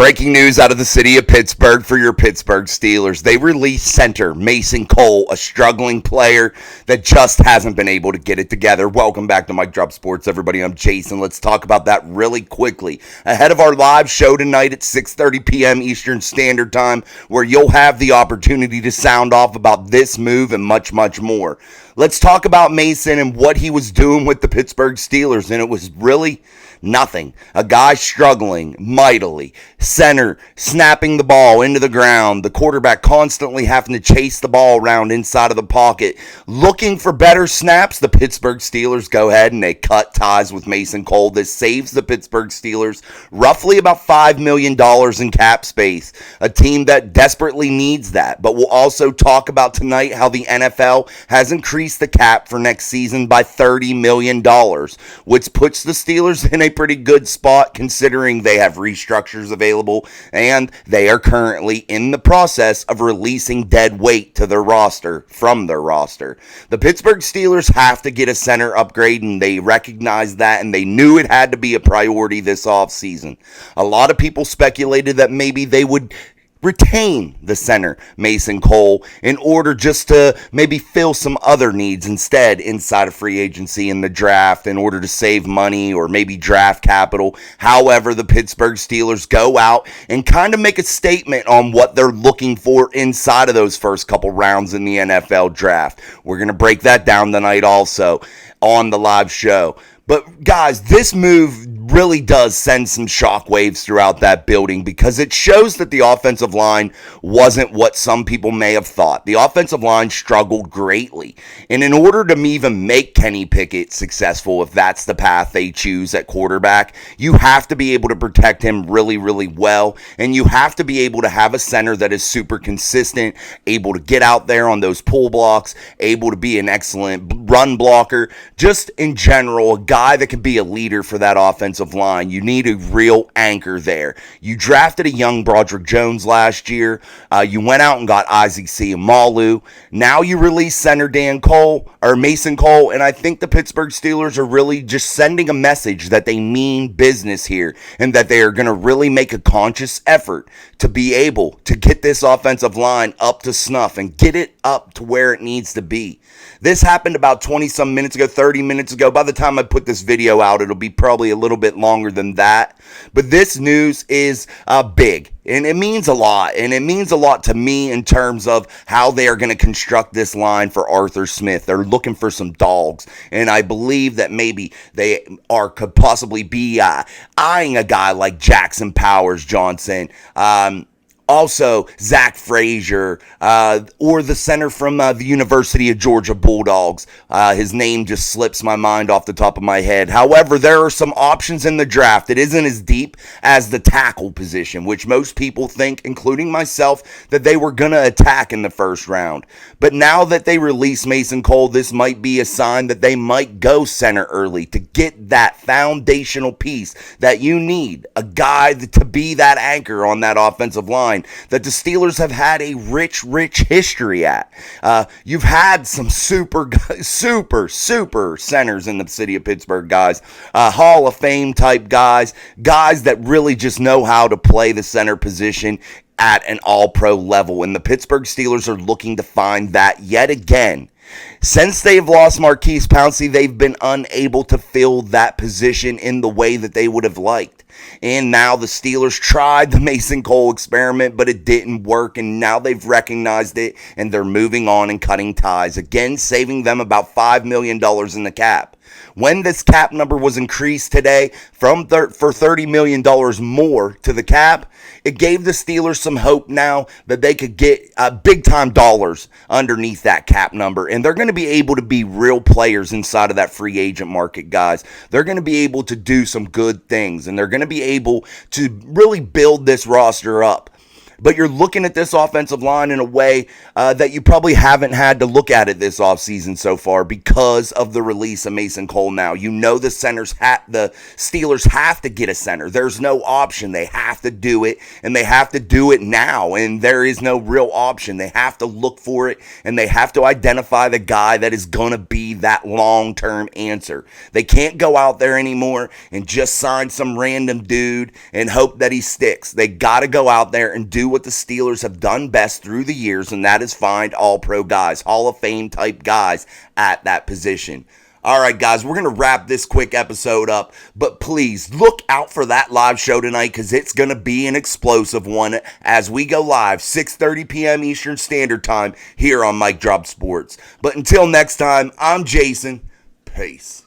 Breaking news out of the city of Pittsburgh for your Pittsburgh Steelers. They released center Mason Cole, a struggling player that just hasn't been able to get it together. Welcome back to Mic Drop Sports, everybody. I'm Jason. Let's talk about that really quickly. Ahead of our live show tonight at 6:30 p.m. Eastern Standard Time, where you'll have the opportunity to sound off about this move and much, much more. Let's talk about Mason and what he was doing with the Pittsburgh Steelers, and it was really nothing. A guy struggling mightily. Center snapping the ball into the ground. The quarterback constantly having to chase the ball around inside of the pocket. Looking for better snaps, the Pittsburgh Steelers go ahead and they cut ties with Mason Cole. This saves the Pittsburgh Steelers roughly about $5 million in cap space. A team that desperately needs that. But we'll also talk about tonight how the NFL has increased the cap for next season by $30 million, which puts the Steelers in a pretty good spot considering they have restructures available and they are currently in the process of releasing dead weight to their roster from their roster. The Pittsburgh Steelers have to get a center upgrade, and they recognize that, and they knew it had to be a priority this offseason. A lot of people speculated that maybe they would retain the center, Mason Cole, in order just to maybe fill some other needs instead inside of free agency in the draft in order to save money or maybe draft capital. However, the Pittsburgh Steelers go out and kind of make a statement on what they're looking for inside of those first couple rounds in the NFL draft. We're going to break that down tonight also on the live show. But guys, this move really does send some shockwaves throughout that building because it shows that the offensive line wasn't what some people may have thought. The offensive line struggled greatly. And in order to even make Kenny Pickett successful, if that's the path they choose at quarterback, you have to be able to protect him really, really well. And you have to be able to have a center that is super consistent, able to get out there on those pull blocks, able to be an excellent run blocker. Just in general, a guy that can be a leader for that offensive line. You need a real anchor there. You drafted a young Broderick Jones last year. You went out and got Isaac Seumalo. Now you release center Mason Cole, and I think the Pittsburgh Steelers are really just sending a message that they mean business here and that they are going to really make a conscious effort to be able to get this offensive line up to snuff and get it up to where it needs to be. This happened about 20-some minutes ago, 30 minutes ago. By the time I put this video out, it'll be probably a little bit longer than that. But this news is big, and it means a lot. And it means a lot to me in terms of how they are going to construct this line for Arthur Smith. They're looking for some dogs, and I believe that maybe they could possibly be eyeing a guy like Jackson Powers Johnson, also Zach Frazier, or the center from the University of Georgia Bulldogs. His name just slips my mind off the top of my head. However, there are some options in the draft. It isn't as deep as the tackle position, which most people think, including myself, that they were going to attack in the first round. But now that they release Mason Cole, this might be a sign that they might go center early to get that foundational piece that you need, a guy to be that anchor on that offensive line that the Steelers have had a rich history at. You've had some super centers in the city of Pittsburgh, guys. Hall of Fame type guys that really just know how to play the center position at an all-pro level. And the Pittsburgh Steelers are looking to find that yet again. Since they've lost Marquise Pouncey, they've been unable to fill that position in the way that they would have liked. And now the Steelers tried the Mason Cole experiment, but it didn't work, and now they've recognized it, and they're moving on and cutting ties, again saving them about $5 million in the cap. When this cap number was increased today for $30 million more to the cap, it gave the Steelers some hope now that they could get big-time dollars underneath that cap number, and they're going to be able to be real players inside of that free agent market, guys. They're going to be able to do some good things, and they're going to be able to really build this roster up. But you're looking at this offensive line in a way that you probably haven't had to look at it this offseason so far because of the release of Mason Cole now. You know the Steelers have to get a center. There's no option. They have to do it, and they have to do it now, and there is no real option. They have to look for it, and they have to identify the guy that is going to be that long-term answer. They can't go out there anymore and just sign some random dude and hope that he sticks. They got to go out there and do what the Steelers have done best through the years, and that is find all-pro guys, Hall of Fame type guys at that position. All right, guys, we're going to wrap this quick episode up, but please look out for that live show tonight because it's going to be an explosive one as we go live, 6:30 p.m. Eastern Standard Time here on Mic Drop Sports. But until next time, I'm Jason. Peace.